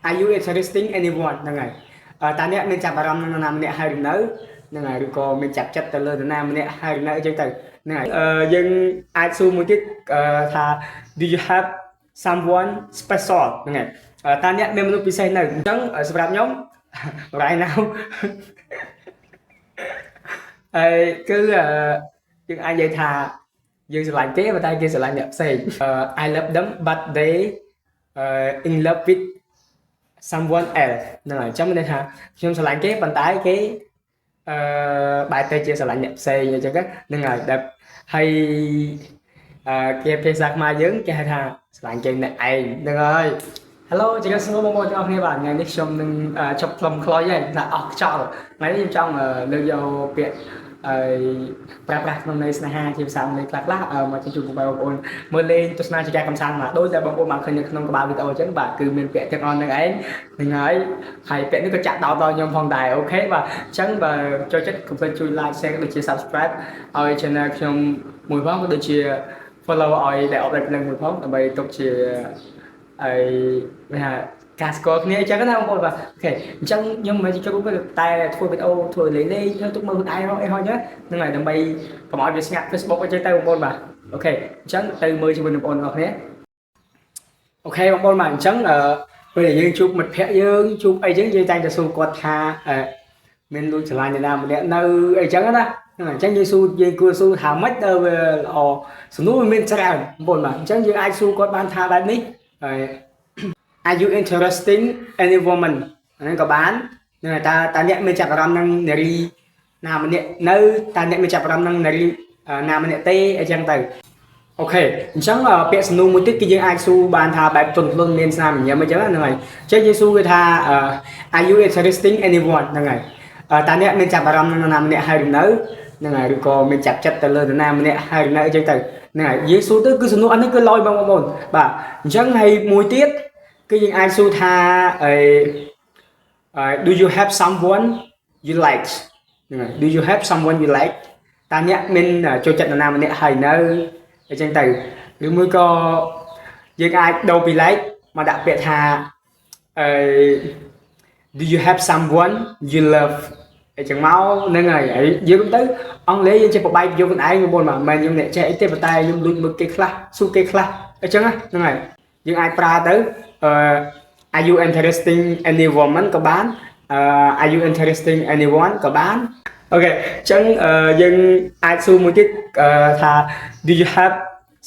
Are you interesting anyone ហ្នឹងហើយតាអ្នកមានចាប់អារម្មណ៍នឹងនរណាម្នាក់ហើយឬនៅហ្នឹងហើយឬក៏មានចាប់ចិត្តទៅលើនរណាម្នាក់ហើយឬនៅអញ្ចឹងទៅហ្នឹងហើយយើងអាចសួរមួយទៀតថា do you have someone special ហ្នឹងហើយតាអ្នកមានមនុស្សពិសេសនៅអញ្ចឹងសម្រាប់ខ្ញុំ right now ហើយគឺយើងអាចនិយាយថាយើងស្រឡាញ់គេប៉ុន្តែគេស្រឡាញ់អ្នកផ្សេង I love them but they in love with someone else ហ្នឹងហើយអញ្ចឹងមានន័យថាខ្ញុំស្រឡាញ់គេប៉ុន្តែគេបែរទៅជាស្រឡាញ់អ្នកផ្សេងអញ្ចឹងហ្នឹងហើយដែលហើយគេភាសាខ្មែរយើងគេហៅថាស្រឡាញ់គេម្នាក់ឯងហ្នឹងហើយ Hello ជម្រាបសួរបងប្អូនទាំងអស់គ្នាបាទថ្ងៃនេះខ្ញុំនឹងជប់ខ្លុំខ្លុយហើយថាអស់ខ្យល់ថ្ងៃនេះខ្ញុំចង់លើកយកពាក្យប្រើប្រាស់ក្នុងន័យស្នេហាជាភាសាអង់គ្លេសខ្លះមកជជែកបងប្អូនមើលលេងទស្សនាជាការកំសាន្តមកដូចតែបងប្អូនបានឃើញនៅក្នុងក្បាលវីដេអូអញ្ចឹងបាទគឺមានពាក្យទាំងអស់នឹងឯងហ្នឹងហើយពាក្យនេះក៏ចាក់ដោតដល់ខ្ញុំផងដែរអូខេបាទអញ្ចឹងបើចូលចិត្តកុំភ្លេចជួយ like share ដូចជា subscribe ឲ្យ channel ខ្ញុំមួយផងក៏ដូចជា follow ឲ្យដែល update នឹងមួយផងដើម្បីទុកជាហើយថាការស្គាល់គ្នាអញ្ចឹងណាបងប្អូនបាទអូខេអញ្ចឹងខ្ញុំមិនចូលទៅតែធ្វើវីដេអូធ្វើលេងលេងទុកមើលខ្លួនឯងអីហោះហ្នឹងហើយដើម្បីកុំឲ្យវាស្ងាត់ Facebook អញ្ចឹងទៅបងប្អូនបាទអូខេអញ្ចឹងទៅមើលជាមួយបងប្អូនទាំងអស់គ្នាអូខេបងប្អូនបាទអញ្ចឹងពេលយើងជួបមិត្តភ័ក្តិយើងជួបអីអញ្ចឹងយើងតែងតែសួរគាត់ថាមានលួចឆ្លាញ់នរណាម្នាក់នៅអីចឹងណាហ្នឹងអញ្ចឹងយើងគួរសួរថាម៉េចទៅវាល្អសំណួរវាមានច្រើនបងប្អូនបាទអញ្ចឹងយើងអាចសួរគាត់បានថាបែបនេះហើយ Are you interesting any woman ហ្នឹងក៏បានហ្នឹងតាអ្នកមានចាប់អារម្មណ៍នឹងនារីណាម្នាក់នៅតាអ្នកមានចាប់អារម្មណ៍នឹងនារីណាម្នាក់ទេអញ្ចឹងទៅអូខេអញ្ចឹងពាក្យសំណួរមួយទៀតគឺយើងអាចសួរបានថាបែបទន់ភ្លន់មានស្នាមញញឹមអញ្ចឹងហ្នឹងហើយអញ្ចឹងយើងសួរគេថា Are you interesting anyone ហ្នឹងហើយតាអ្នកមានចាប់អារម្មណ៍នឹងនរណាម្នាក់ហើយឬនៅហ្នឹងហើយឬក៏មានចាប់ចិត្តទៅលើនរណាម្នាក់ហើយឬនៅអញ្ចឹងទៅហ្នឹងហើយយើងសួរទៅគឺសំណួរអានេះគឺលយបងប្អូនបាទអញ្ចឹងហើយមួយទៀតគឺយើងអាចសួរថាdo you have someone you like ហ្នឹងហើយ do you have someone you like តាអ្នកមានចូលចិត្តនរណាម្នាក់ហើយនៅអញ្ចឹងទៅឬមួយក៏យើងអាចដូរពី like មកដាក់ពាក្យថាdo you have someone you love អញ្ចឹងមកហ្នឹងហើយយើងទៅអង់គ្លេសយើងចេះបបែកយកខ្លួនឯងបងប្អូនមិនមែនខ្ញុំអ្នកចេះអីទេប៉ុន្តែខ្ញុំលួចមើលគេខ្លះសួរគេខ្លះអញ្ចឹងហ្នឹងហើយយើងអាចប្រើទៅare you interesting any woman ក៏បានare you interesting anyone ក៏បានអូខេអញ្ចឹងយើងអាចសួរមួយទៀតថា do you have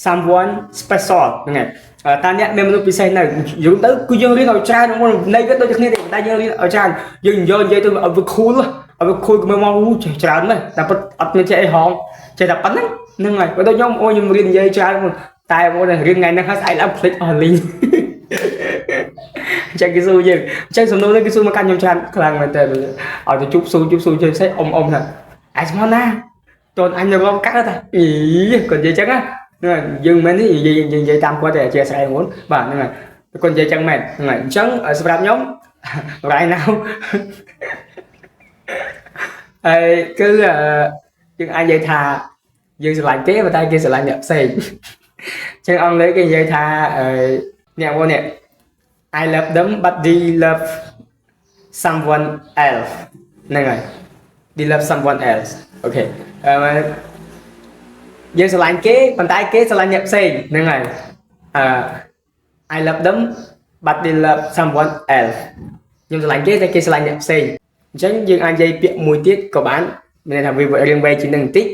someone special ហ្នឹងហើយតាអ្នកមានមនុស្សពិសេសនៅយូរទៅគឺយើងរៀនឲ្យច្រើនហ្នឹងនៃវាដូចគ្នាទេតែយើងរៀនឲ្យច្រើនយើងនិយាយទៅឲ្យវា cool ឲ្យវា cool ក៏មកច្រើនណាស់តែពិតអត់មានចេះអីហងចេះតែប៉ុណ្្នឹងហ្នឹងហើយបើដូចខ្ញុំរៀននិយាយច្រើនតែបងរៀនថ្ងៃហ្នឹងហើយស្អែកឡើងភ្លេចអស់លីងចឹងគេសួរយើងអញ្ចឹងសំណួរនេះគេសួរមកកាន់ខ្ញុំច្រើនខ្លាំងមែនតើឲ្យទៅជប់សួរជើងផ្សេងអ៊ំថាអាយស្មោះណាតូនអញនៅរំកាត់ថាអីគាត់និយាយចឹងណាយើងមិននេះយើងនិយាយតាមគាត់តែអធិស្ឋានមុនបាទហ្នឹងហើយគាត់និយាយចឹងមែនហ្នឹងហើយអញ្ចឹងសម្រាប់ខ្ញុំ right now ហើយគឺយើងអាចនិយាយថាយើងស្រឡាញ់គេប៉ុន្តែគេស្រឡាញ់អ្នកផ្សេងចឹងអង់គ្លេសគេនិយាយថាអ្នកបងនេះ I love them but they love someone else ហ្នឹងហើយ they love someone else អូខេយើងស្រឡាញ់គេប៉ុន្តែគេស្រឡាញ់អ្នកផ្សេងហ្នឹងហើយI love them but they love someone else ខ្ញុំស្រឡាញ់គេតែគេស្រឡាញ់អ្នកផ្សេងអញ្ចឹងយើងអាចនិយាយពាក្យមួយទៀតក៏បានមានន័យថាវារៀងវែងជាងនឹងបន្តិច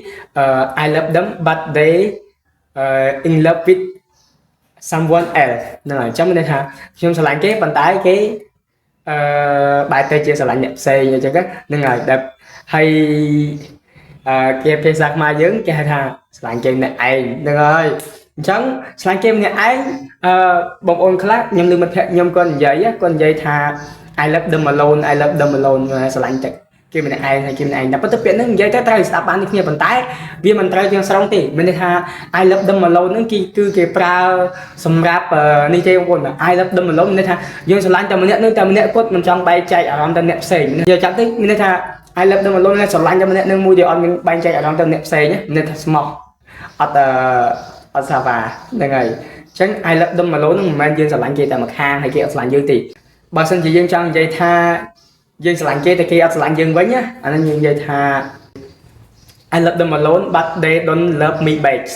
I love them but they in love with someone else ហ្នឹងហើយអញ្ចឹងមានន័យថាខ្ញុំស្រឡាញ់គេប៉ុន្តែគេបែរទៅជាស្រឡាញ់អ្នកផ្សេងអញ្ចឹងហ្នឹងហើយដែលហើយគេភាសាខ្មែរយើងគេហៅថាស្រឡាញ់គេម្នាក់ឯងហ្នឹងហើយអញ្ចឹងស្រឡាញ់គេម្នាក់ឯងបងប្អូនខ្លះខ្ញុំលើមិត្តភក្តិខ្ញុំគាត់និយាយថា I love them alone ស្រឡាញ់តែគេម្នាក់ឯងហើយគេម្នាក់ឯងតែប៉ុន្តែពាក្យហ្នឹងនិយាយទៅត្រូវស្ដាប់បាននេះគ្នាប៉ុន្តែវាមិនត្រូវទាំងស្រុងទេមានន័យថា I love them alone ហ្នឹងគឺគេប្រើសម្រាប់នេះទេបងប្អូន I love them alone មានន័យថាយើងស្រឡាញ់តែម្នាក់នឹងតែម្នាក់គាត់មិនចង់បែកចែកអារម្មណ៍ទៅអ្នកផ្សេងយកចាប់ទៅមានន័យថា I love them alone ស្រឡាញ់តែម្នាក់នឹងមួយដែលអត់មានបែកចែកអារម្មណ៍ទៅអ្នកផ្សេងមានន័យថាស្មោះអត់សាវ៉ាហ្នឹងហើយ chẳng ai love them alone nó mà dương sờ lạnh kia tại mặt hàng hay kia sờ lạnh dương thì bà xin chị dương trong dây tha dương sờ lạnh kia thì kia sờ lạnh dương với nhá anh nên dương dây tha I love them alone but they don't love me back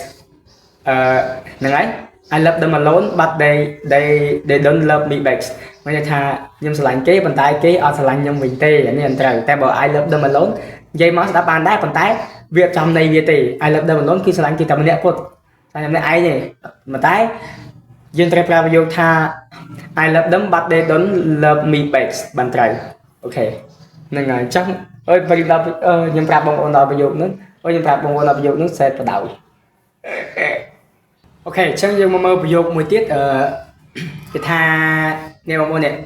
này ấy I love them alone but they don't love me back bây giờ tha nhưng sờ lạnh kia bàn tay kia ở sờ lạnh nhưng mình tê anh em trời ta bảo I love them alone dây máu đã bàn đá bàn tay việc trong này việc tê I love them alone khi sờ lạnh kia tao mình đẹp cốt sao em ai này mà tay dân trai pra vô tha I love them but they don't love me back bàn trời ok nên là chắc ơi bây giờ nhưng pra bông ôn đào ví dụ nữa ơi nhưng pra bông ôn đào ví dụ nữa sẽ bắt đầu ok chắc nhưng mà ví dụ một tiết cái tha nghe bông ôn này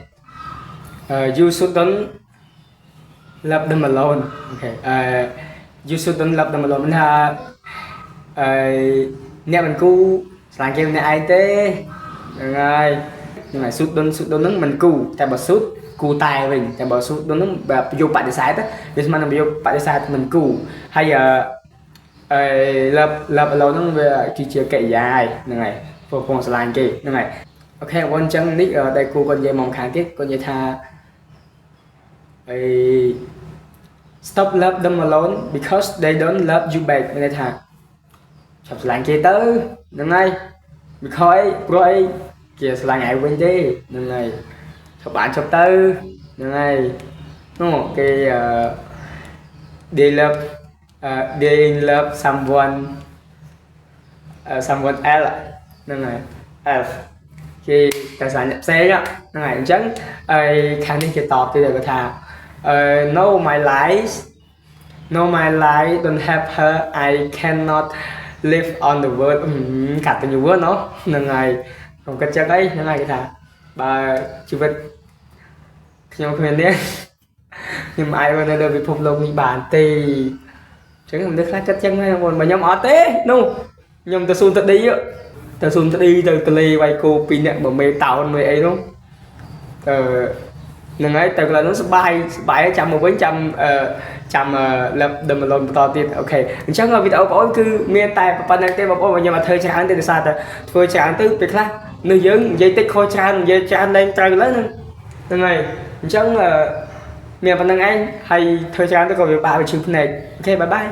you shouldn't love them alone ok you shouldn't love them alone mình ha nè mình cu sáng kêu nè ai thế rồi nhưng mà sút đốn nứng mình cu tại bờ sút cu tài mình tại bờ sút đốn nứngแบบvô bạn để sai đó vì mà làm vô bạn để sai mình cu hay giờ lập lâu nó về chỉ chưa kệ dài này vô phòng sáng kì này ok quan chân nick ở đây cu con dây mong kháng tiết con dây tha stop love them alone because they don't love you back này thà chọc làng kia tới đừng ngay bị khói rồi kia là ngại quên đi đừng này chọc bạn chọc tư đừng ngay đúng không cái they love someone someone else đừng này else khi tài sản nhập xe đó đừng này chấn khả năng kia tọt thì được thà no my life don't have her I cannot live on the world cả từ nhiều word nó nên ngày còn cái chân ấy như này cái thà bà chú vật nhau khuyên đấy nhưng mà ai bên đây được bị phục lông như bản thì chẳng làm được khác cách chân hay còn mà nhóm ở té no nhóm ta xuân ta đi á ta xuân ta đi từ từ ly quay cô pin nè mà mê tàu mê ấy đúng nên ấy từ là nó sẽ bay trăm một với trăm lập đầm lon to tiền ok chắc là video có cứ miền tài và phần này tên một nhưng mà thời trang tên là sao ta thời trang từ việc khác nơi dưỡng dây tích khôi trang dây trang lên trời lớn nên này chắc là miền phần này hay thời trang tôi có việc bà về chụp này ok bye bye